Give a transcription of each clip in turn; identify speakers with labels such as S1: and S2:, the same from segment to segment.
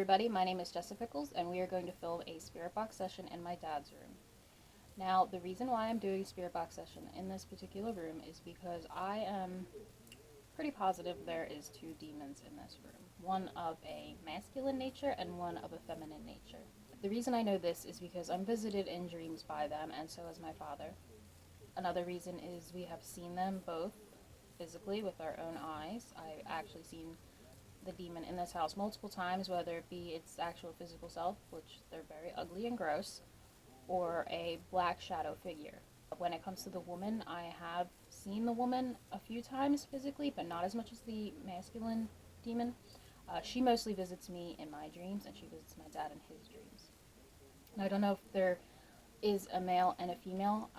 S1: everybody, my name is Jessica Pickles, and we are going to film a spirit box session in my dad's room. Now, the reason why I'm doing a spirit box session in this particular room is because I am pretty positive there is two demons in this room. One of a masculine nature and one of a feminine nature. The reason I know this is because I'm visited in dreams by them, and so is my father. Another reason is we have seen them both physically with our own eyes. I've actually seen the demon in this house multiple times, whether it be its actual physical self, which they're very ugly and gross, or a black shadow figure. When it comes to the woman, I have seen the woman a few times physically, but not as much as the masculine demon. She mostly visits me in my dreams, and she visits my dad in his dreams. And I don't know if there is a male and a female.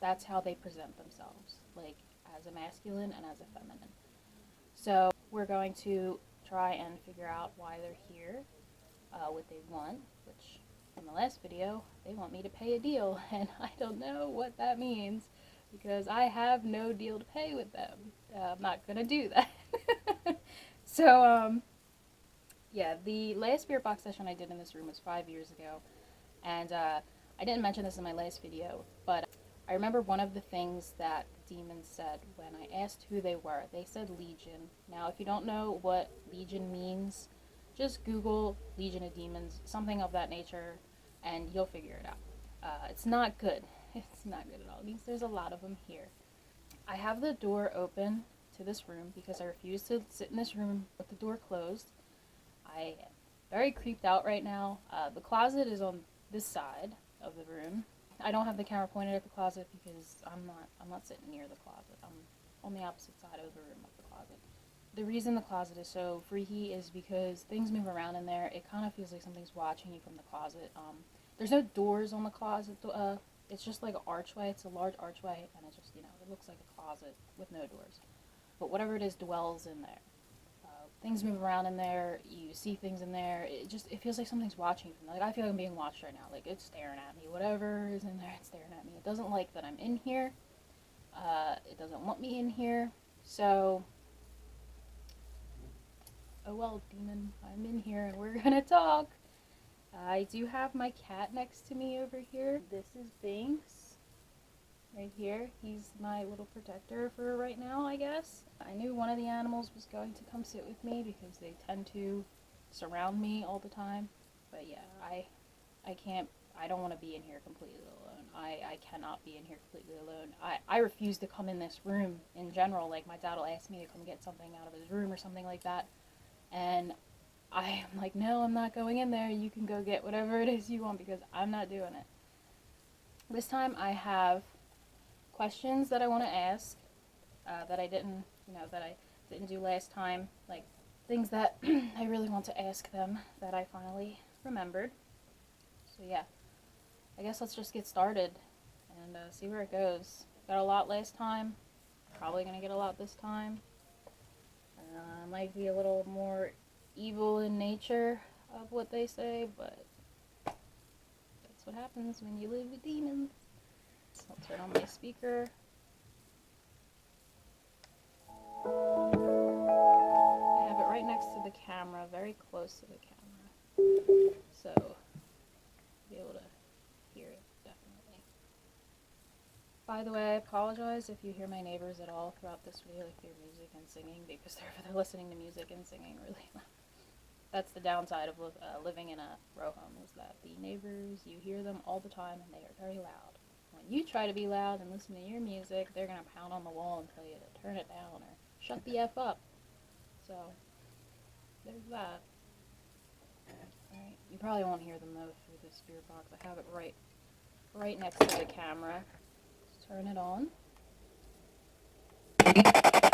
S1: That's how they present themselves, like as a masculine and as a feminine. So we're going to try and figure out why they're here, what they want, which in the last video, they want me to pay a deal, and I don't know what that means, because I have no deal to pay with them. I'm not going to do that. So, yeah, the last spirit box session I did in this room was 5 years ago, and I didn't mention this in my last video, but I remember one of the things that the demons said when I asked who they were. They said Legion. Now, if you don't know what Legion means, just Google Legion of Demons, something of that nature, and you'll figure it out. It's not good. It's not good at all. It means there's a lot of them here. I have the door open to this room because I refuse to sit in this room with the door closed. I am very creeped out right now. The closet is on this side of the room. I don't have the camera pointed at the closet because I'm not sitting near the closet. I'm on the opposite side of the room of the closet. The reason the closet is so freaky is because things move around in there. It kind of feels like something's watching you from the closet. There's no doors on the closet. It's just like an archway. It's a large archway, and it just, it looks like a closet with no doors. But whatever it is dwells in there. Things move around in there, you see things in there, it feels like something's watching from there. Like, I feel like I'm being watched right now, like, it's staring at me. Whatever is in there, it's staring at me. It doesn't like that I'm in here, it doesn't want me in here, so, oh well, demon, I'm in here and we're gonna talk. I do have my cat next to me over here. This is Binks. Right here, he's my little protector for right now, I guess. I knew one of the animals was going to come sit with me because they tend to surround me all the time. But yeah, I don't want to be in here completely alone. I cannot be in here completely alone. I refuse to come in this room in general. Like, my dad will ask me to come get something out of his room or something like that. And I'm like, no, I'm not going in there. You can go get whatever it is you want because I'm not doing it. This time I have questions that I want to ask that I didn't do last time, like things that I really want to ask them that I finally remembered. So yeah, I guess let's just get started and see where it goes. Got a lot last time, probably gonna get a lot this time. Might be a little more evil in nature of what they say, but that's what happens when you live with demons. I'll turn on my speaker. I have it right next to the camera, very close to the camera, so I'll be able to hear it, definitely. By the way, I apologize if you hear my neighbors at all throughout this video, like their music and singing, because they're listening to music and singing really loud. That's the downside of living in a row home, is that the neighbors, you hear them all the time and they are very loud. When you try to be loud and listen to your music, they're going to pound on the wall and tell you to turn it down or shut the F up. So, there's that. Alright, you probably won't hear them though through the spirit box. I have it right next to the camera. Just turn it on. Right away, hey.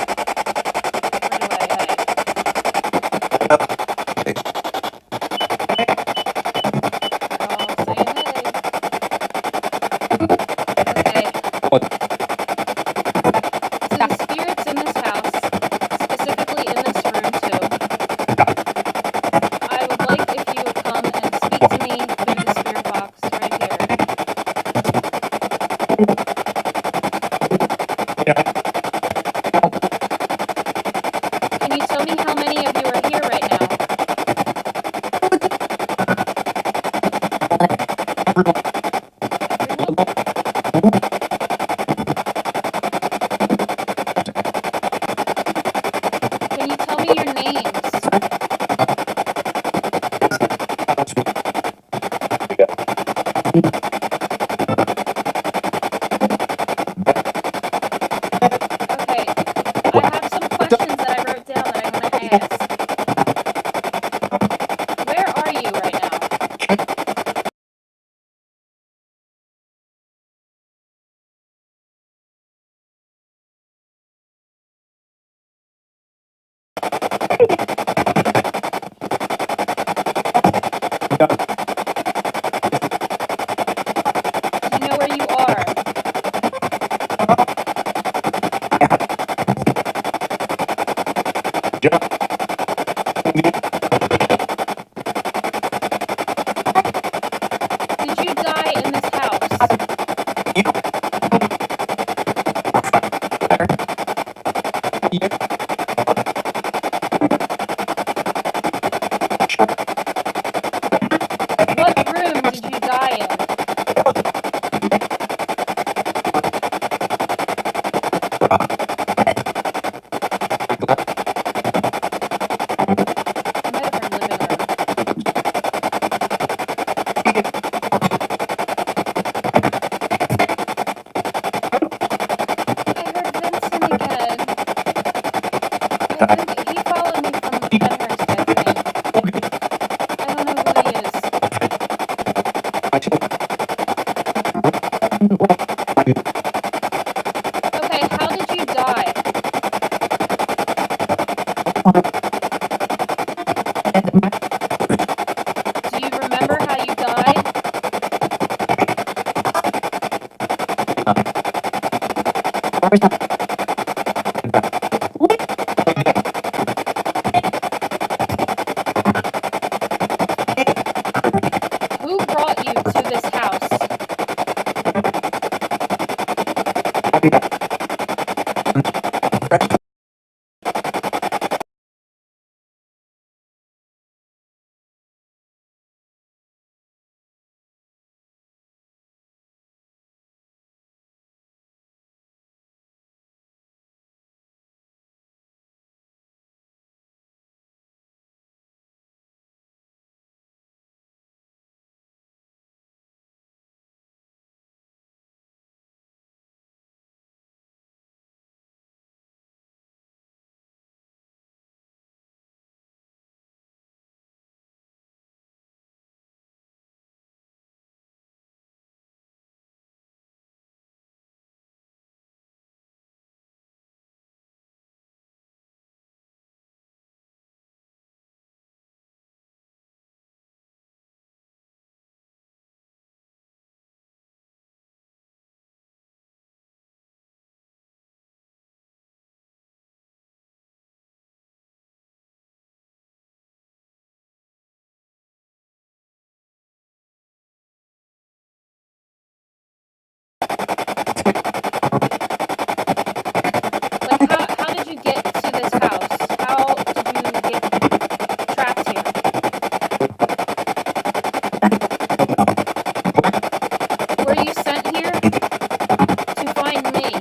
S1: Okay, I have some questions that I wrote down that I want to ask. Where are you right now? Do you know where you are? Did you die in this house? What room did you die in? It might have been living room. I heard Vincent again. I think he followed me from Penhurst, I think. I don't know who he is. Okay, how did you die? Do you remember how you died? Who brought you to this house? Like, how did you get to this house? How did you get trapped here? Were you sent here to find me?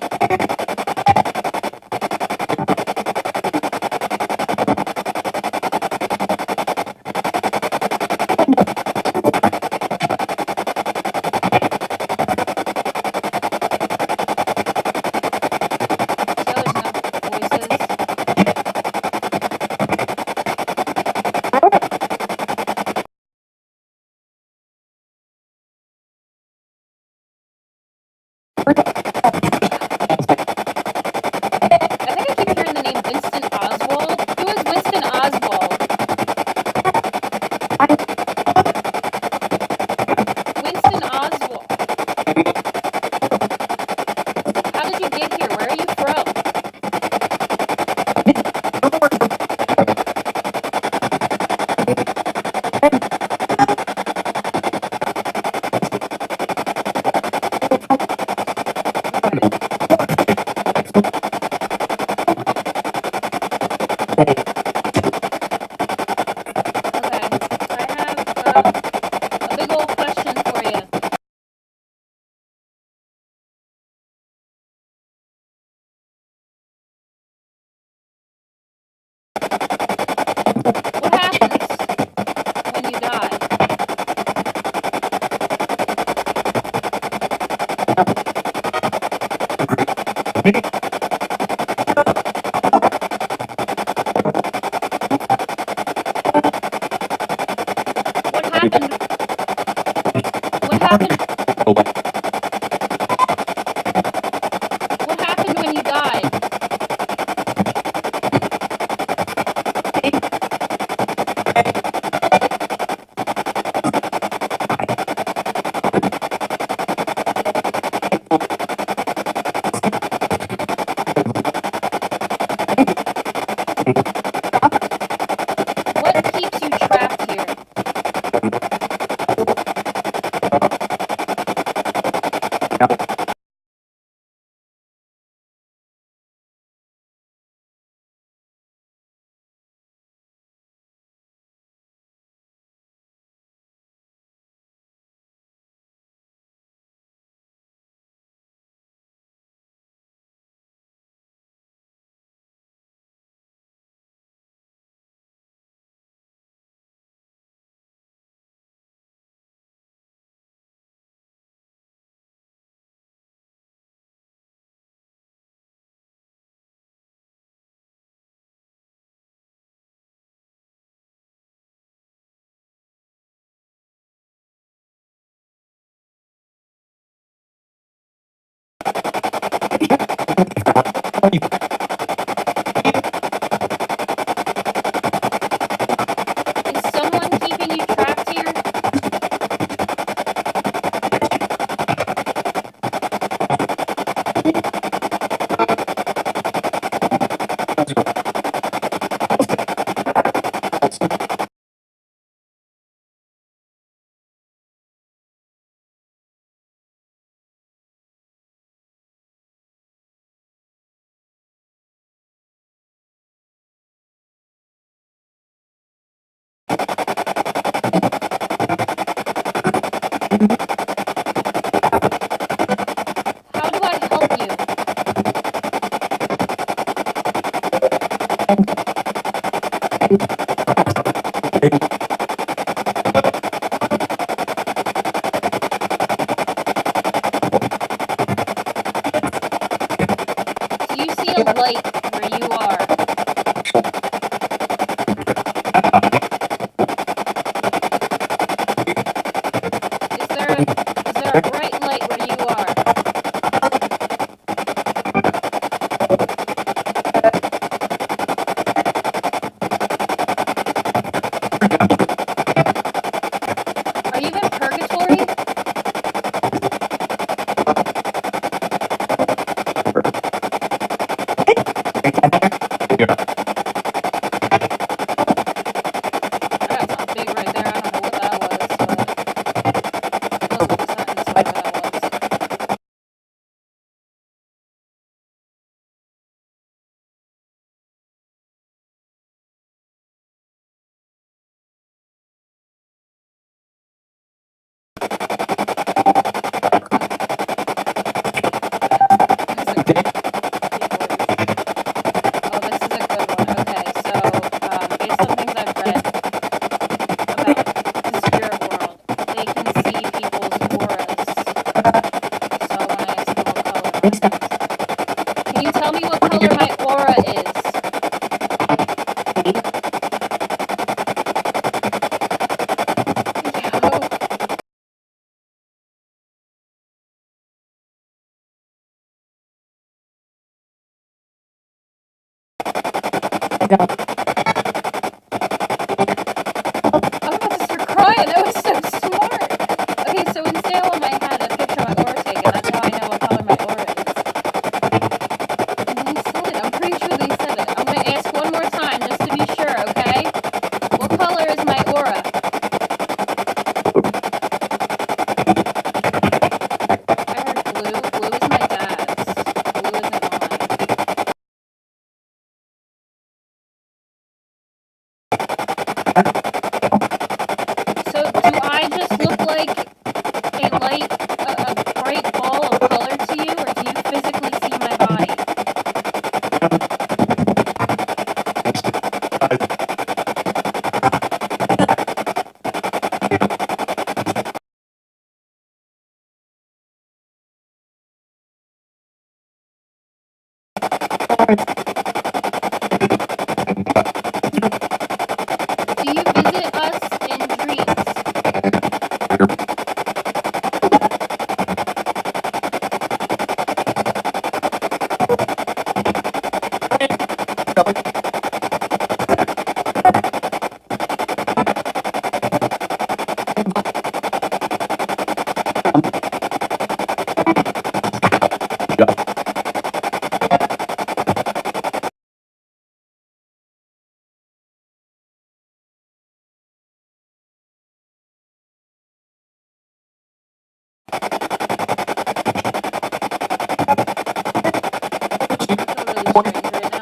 S1: I'm about to start crying. That was so smart. Okay, so in Salem, I had a picture of my aura taken. That's how I know what color my aura is. And they said it. I'm pretty sure they said it. I'm gonna ask one more time just to be sure, okay? What color is my aura? I heard blue. Blue is my dad's. Blue isn't mine. So do I just look like a bright ball of color to you, or do you physically see my body? Do you visit us in dreams? I feel really strange right now. Should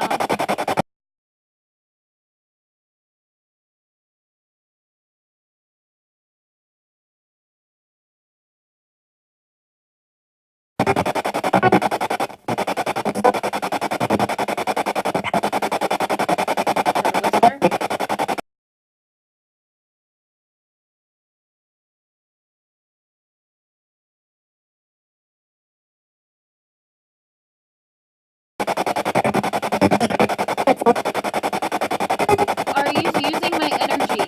S1: I whisper? Are you using my energy?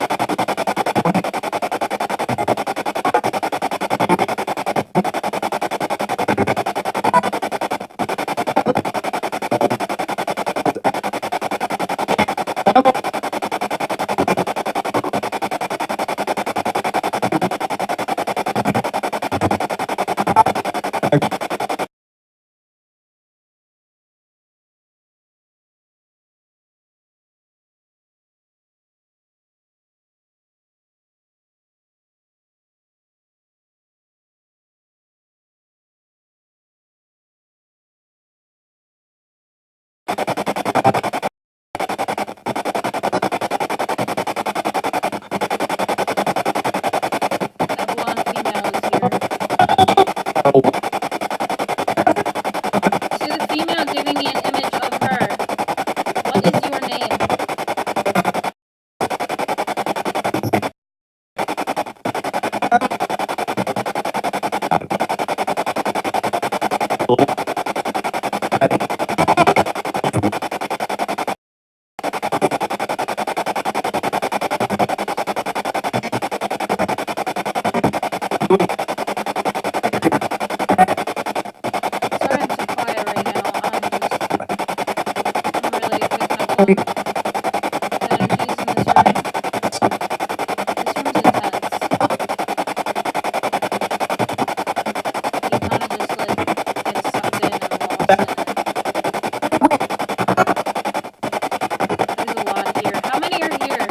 S1: That blonde female is here. To the female giving me an image of her, what is your name? Sorry I'm so quiet right now. I'm really picking up on the energies in this room. This room's intense. You kind of just like get sucked in and lost in it. There's a lot here. How many are here?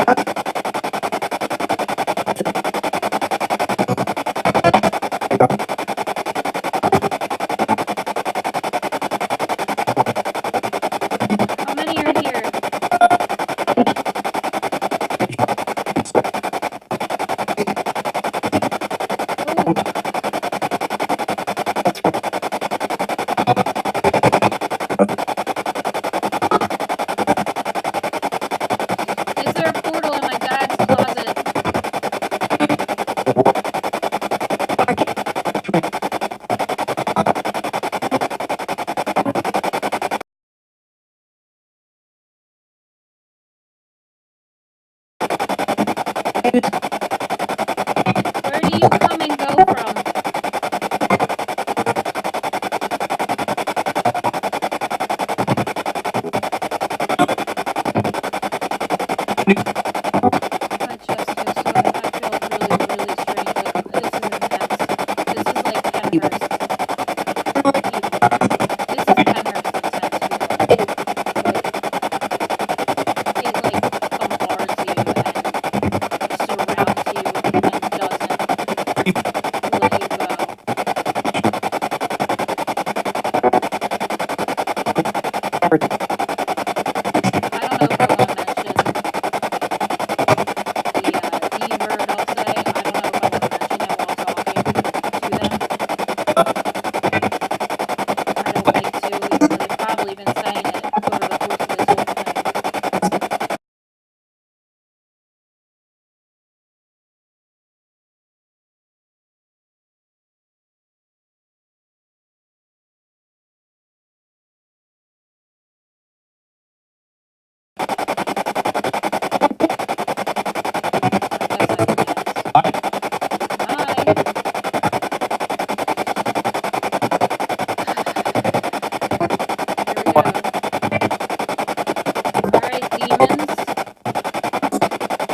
S1: Alright, demons.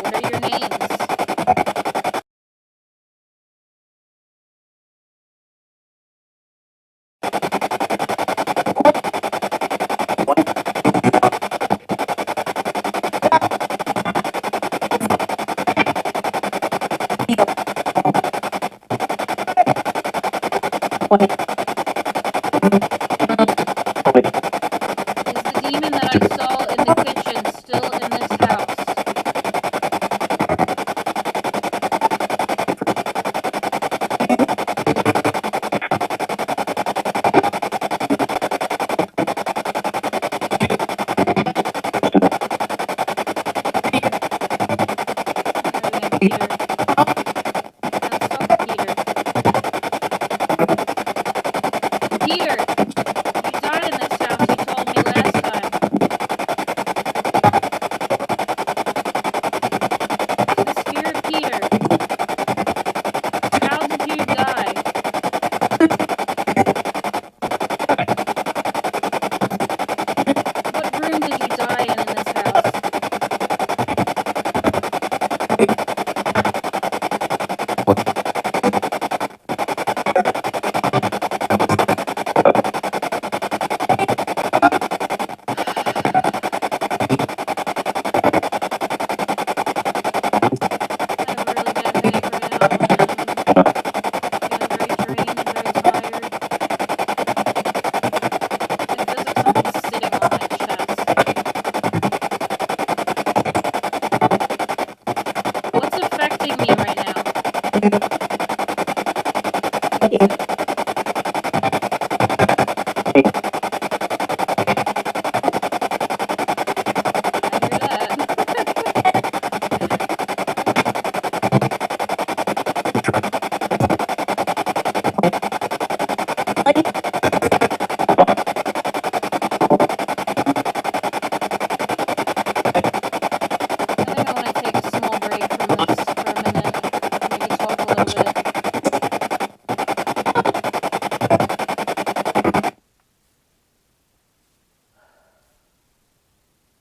S1: What are your names? Is the demon that I saw in the kitchen still in this house? Peter. Peter, you died in this house, you told me last time. The spirit Peter. How did you die? What room did you die in this house? What's affecting me right now?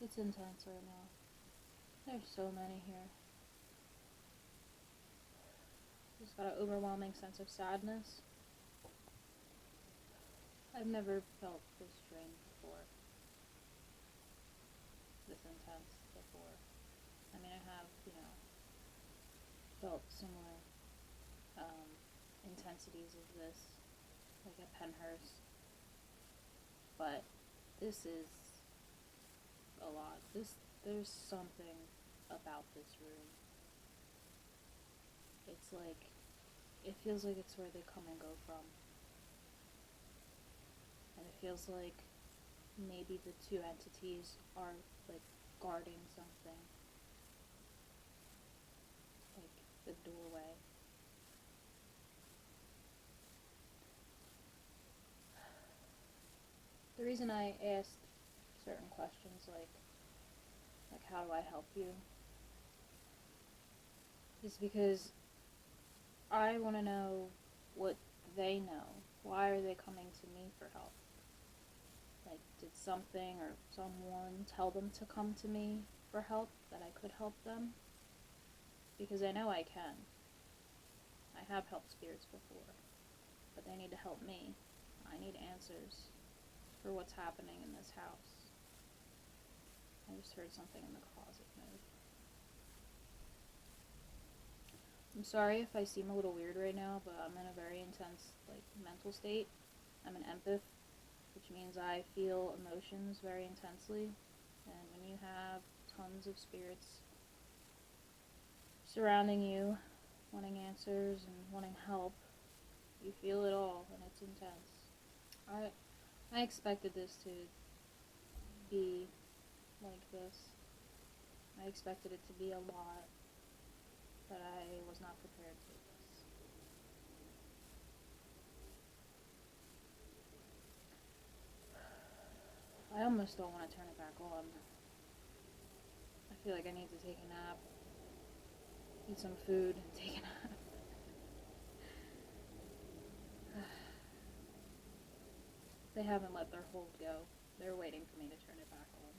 S1: It's intense right now. There's so many here. Just got an overwhelming sense of sadness. I've never felt this drained before. This intense before. I mean, I have, felt similar intensities of this, like at Penhurst. But this is a lot. There's something about this room. It's like, it feels like it's where they come and go from. And it feels like maybe the two entities are, like, guarding something. Like, the doorway. The reason I asked certain questions, like how do I help you, is because I want to know what they know. Why are they coming to me for help? Like, did something or someone tell them to come to me for help, that I could help them? Because I know I can. I have helped spirits before, but they need to help me. I need answers for what's happening in this house. I just heard something in the closet move. I'm sorry if I seem a little weird right now, but I'm in a very intense, mental state. I'm an empath, which means I feel emotions very intensely. And when you have tons of spirits surrounding you, wanting answers and wanting help, you feel it all, and it's intense. I expected this to be like this. I expected it to be a lot, but I was not prepared for this. I almost don't want to turn it back on. I feel like I need to take a nap, eat some food, and take a nap. They haven't let their hold go. They're waiting for me to turn it back on.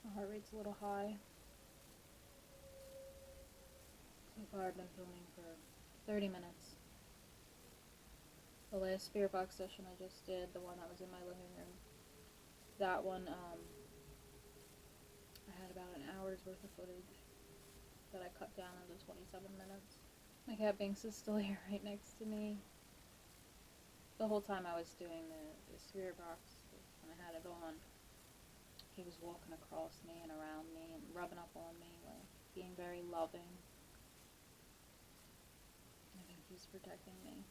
S1: My heart rate's a little high. So far I've been filming for 30 minutes. The last spirit box session I just did, the one that was in my living room, that one, I had about an hour's worth of footage that I cut down into 27 minutes. My cat Binks is still here right next to me. The whole time I was doing the spirit box, when I had it on, he was walking across me and around me and rubbing up on me, like being very loving. I think he's protecting me.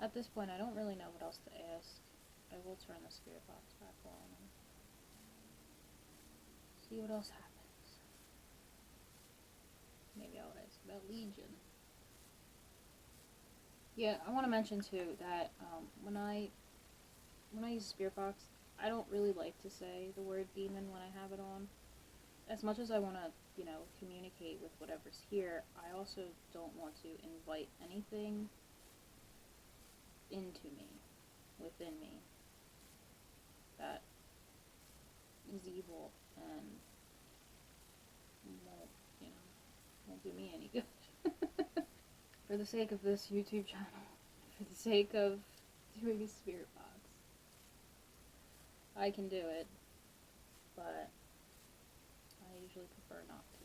S1: At this point, I don't really know what else to ask. I will turn the spirit box back on and see what else happens. Maybe I'll ask about Legion. Yeah, I want to mention too that when I use spirit box, I don't really like to say the word demon when I have it on. As much as I want to, communicate with whatever's here, I also don't want to invite anything into me, within me, that is evil and won't do me any good. For the sake of this YouTube channel, for the sake of doing a spirit box, I can do it, but I usually prefer not to.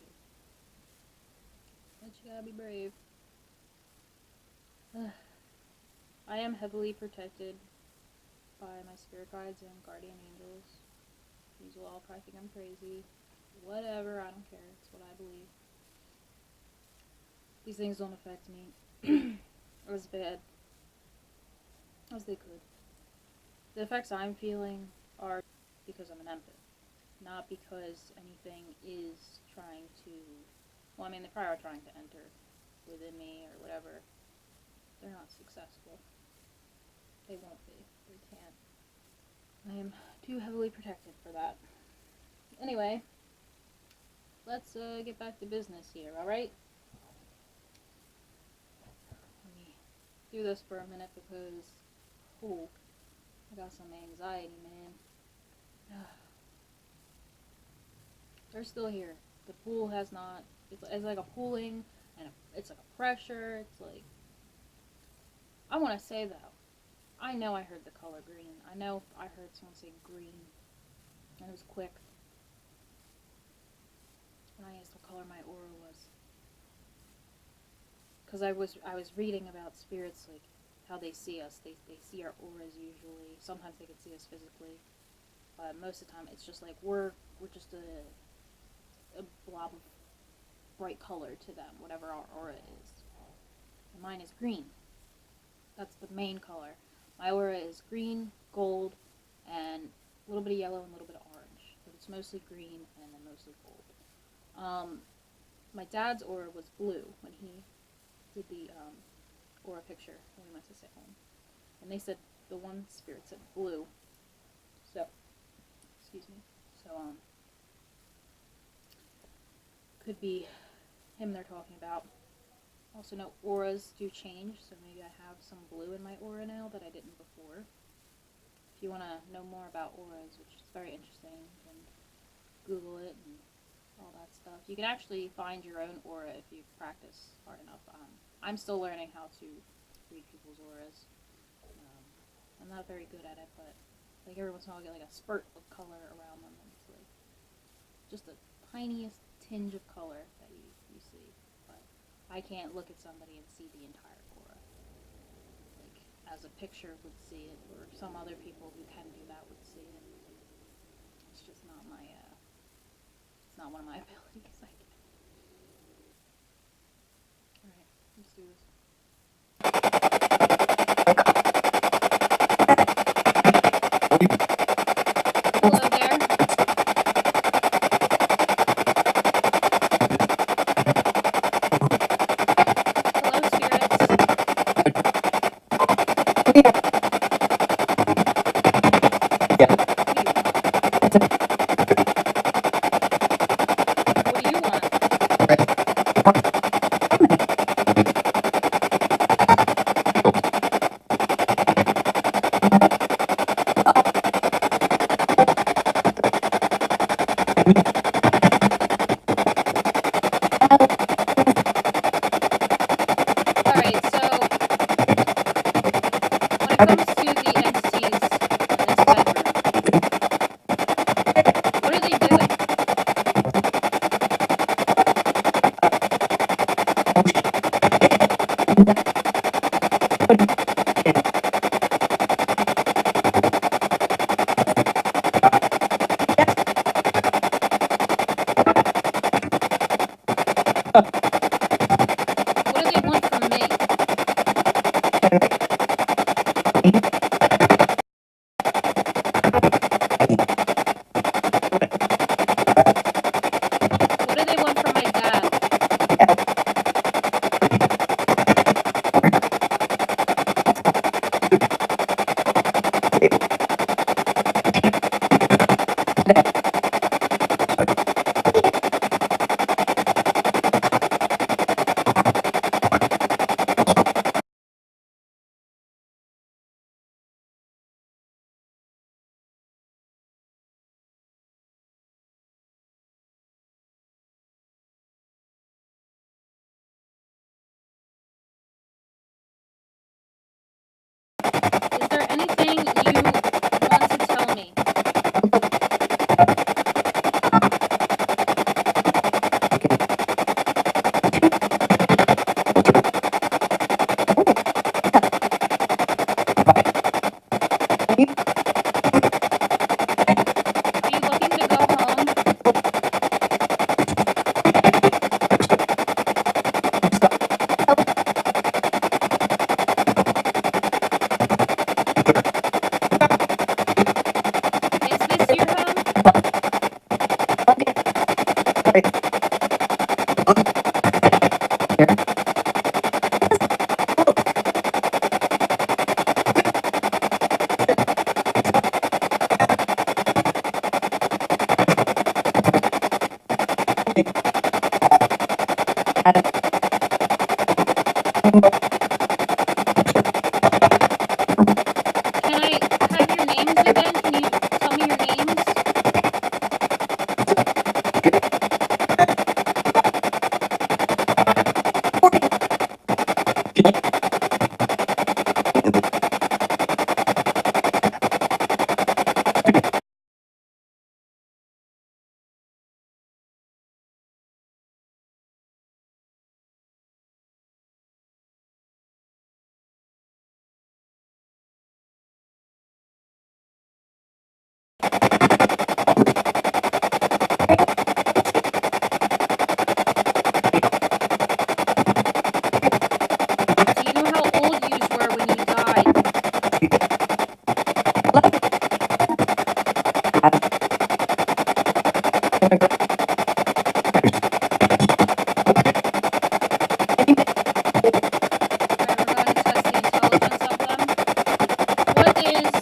S1: But you gotta be brave. I am heavily protected by my spirit guides and guardian angels. These will all probably think I'm crazy. Whatever, I don't care. It's what I believe. These things don't affect me as bad as they could. The effects I'm feeling are because I'm an empath, not because anything is trying to, well, I mean, they probably are trying to enter within me or whatever. They're not successful. They won't be. They can't. I am too heavily protected for that. Anyway, let's get back to business here, alright? Let me do this for a minute because, I got some anxiety, man. They're still here. The pool has not, it's like a pooling, and it's like a pressure, it's like, I want to say though, I know I heard the color green. I know I heard someone say green, and it was quick. And I asked what color my aura was, because I was reading about spirits, like how they see us. They see our auras usually. Sometimes they can see us physically, but most of the time it's just like we're just a blob of bright color to them, whatever our aura is. And mine is green. That's the main color. My aura is green, gold, and a little bit of yellow and a little bit of orange. But it's mostly green and then mostly gold. My dad's aura was blue when he did the aura picture when we went to sit home. And they said, the one spirit said blue. So, excuse me. So, could be him they're talking about. Also know auras do change, so maybe I have some blue in my aura now that I didn't before. If you want to know more about auras, which is very interesting, you can Google it and all that stuff. You can actually find your own aura if you practice hard enough. I'm still learning how to read people's auras. I'm not very good at it, but like every once in a while I get like a spurt of color around them, and it's like just the tiniest tinge of color that you see. But I can't look at somebody and see the entire aura, like as a picture would see it, or some other people who can do that would see it. It's just not my, it's not one of my abilities, I guess. Alright, let's do this. Hello there. Hello, spirits. Do you know how old you were when you died? We're going to test the intelligence of them. What is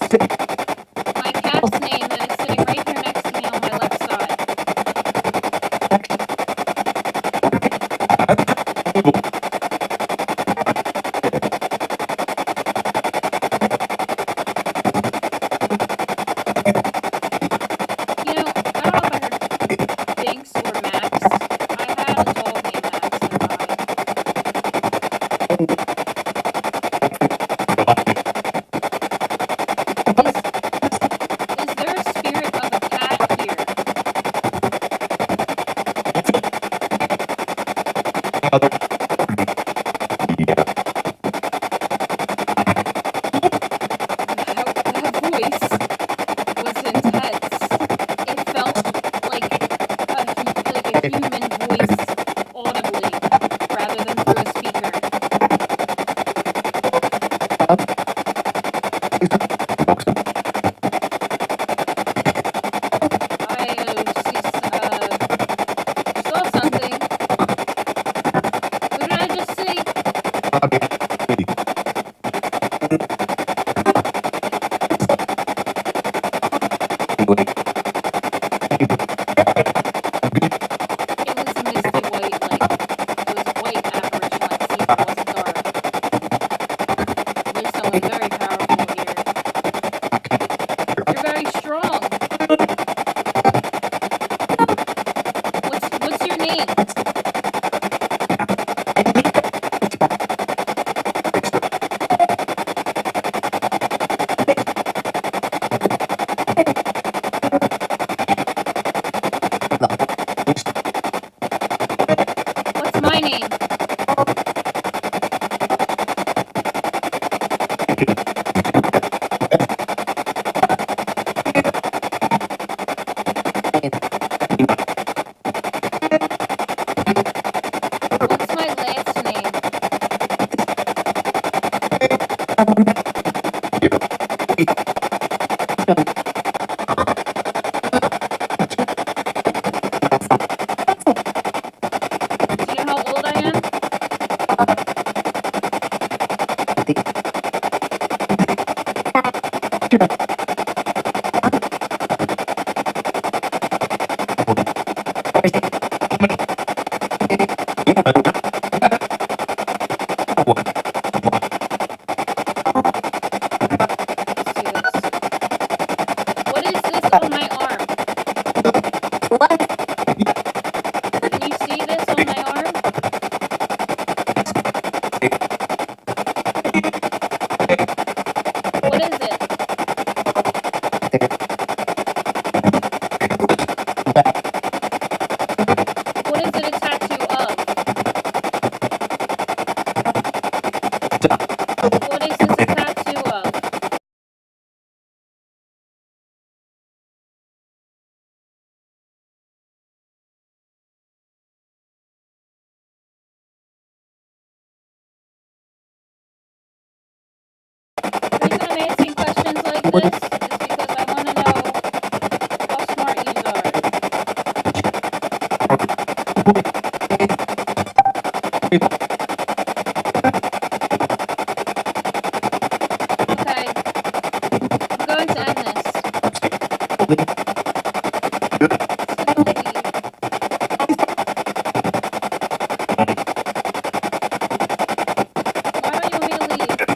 S1: my cat's name that is sitting right here next to me on my left side? You know, I don't know if I heard Binks or Max. I had a dog named Max that died. Is there a spirit of a cat here? That voice was intense. It felt like a human voice audibly rather than through a speaker. I saw something. What did I just see? It was misty white, like it was white apparition, like see if it wasn't dark. There's someone very powerful here. You're very strong. What's your name? What's my name? What's my last name? Do you know how old I am? Let's do this. What is this on my arm? Can you see this on my arm? What is it? What is it a tattoo of? What is this a tattoo of? The reason I'm asking questions like this is because I want to know how smart you are. Okay, I'm going to end this. Why don't you want me to leave?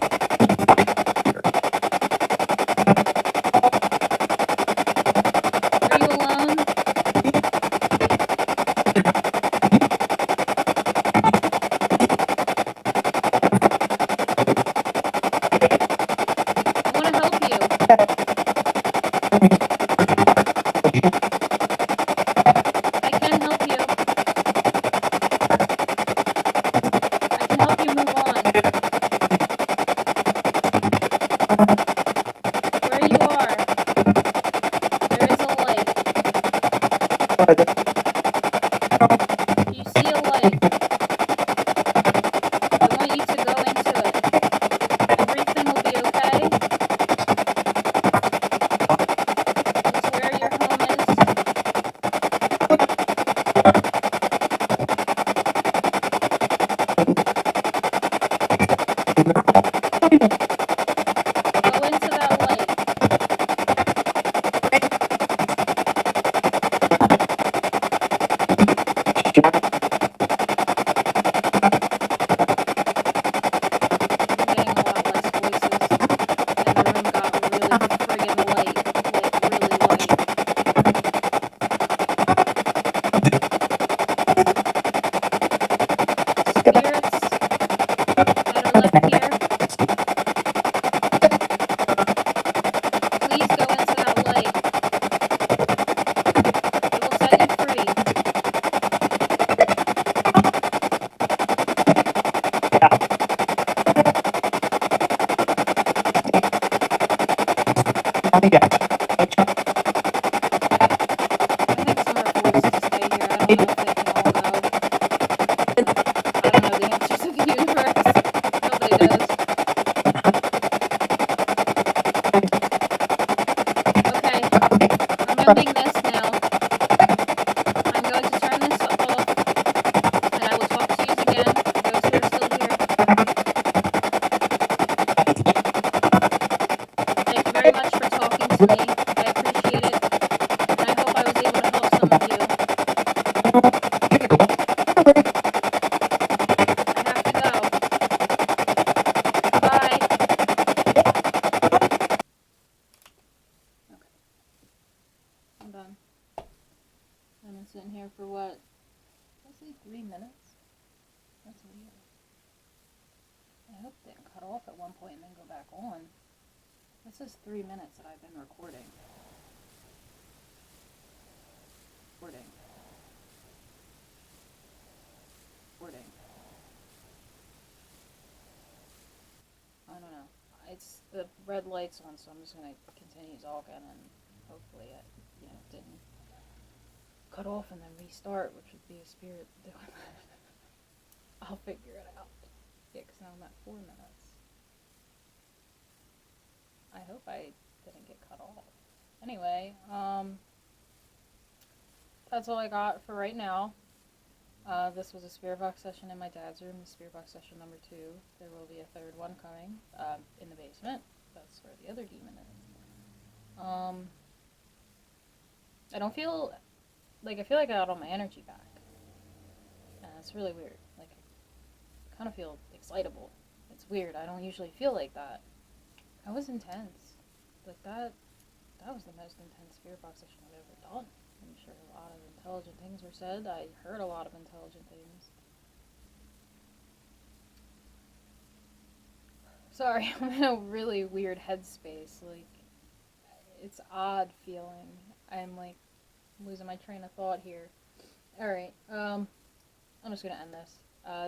S1: to me. I appreciate it. And I hope I was able to help some of you. I have to go. Bye. Okay. I'm done. I've been sitting here for what? Let's say 3 minutes. That's weird. I hope it didn't cut off at one point and then go back on. This is 3 minutes that I've been recording. I don't know. It's the red light's on, so I'm just gonna continue talking and hopefully it, didn't cut off and then restart, which would be a spirit doing that. I'll figure it out. Yeah, 'cause now I'm at 4 minutes. I hope I didn't get cut off. Anyway, that's all I got for right now. This was a spirit box session in my dad's room, the spirit box session number 2. There will be a third one coming in the basement. That's where the other demon is. I don't feel like, I feel like I got all my energy back. And it's really weird. Like, I kind of feel excitable. It's weird. I don't usually feel like that. That was intense. Like, that was the most intense spirit box session I've ever done. I'm sure a lot of intelligent things were said. I heard a lot of intelligent things. Sorry, I'm in a really weird headspace. Like, it's odd feeling. I'm, like, losing my train of thought here. Alright, I'm just gonna end this.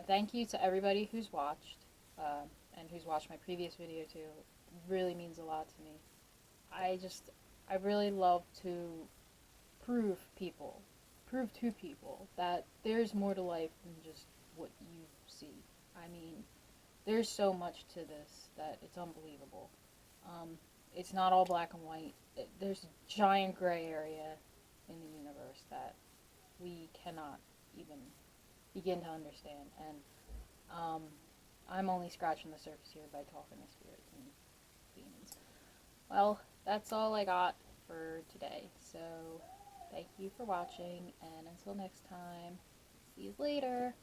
S1: Thank you to everybody who's watched, and who's watched my previous video too. It really means a lot to me. I really love to prove to people that there's more to life than just what you see. I mean, there's so much to this that it's unbelievable. It's not all black and white. There's a giant gray area in the universe that we cannot even begin to understand. And I'm only scratching the surface here by talking to spirits and demons. Well, that's all I got for today. So, thank you for watching, and until next time, see you later.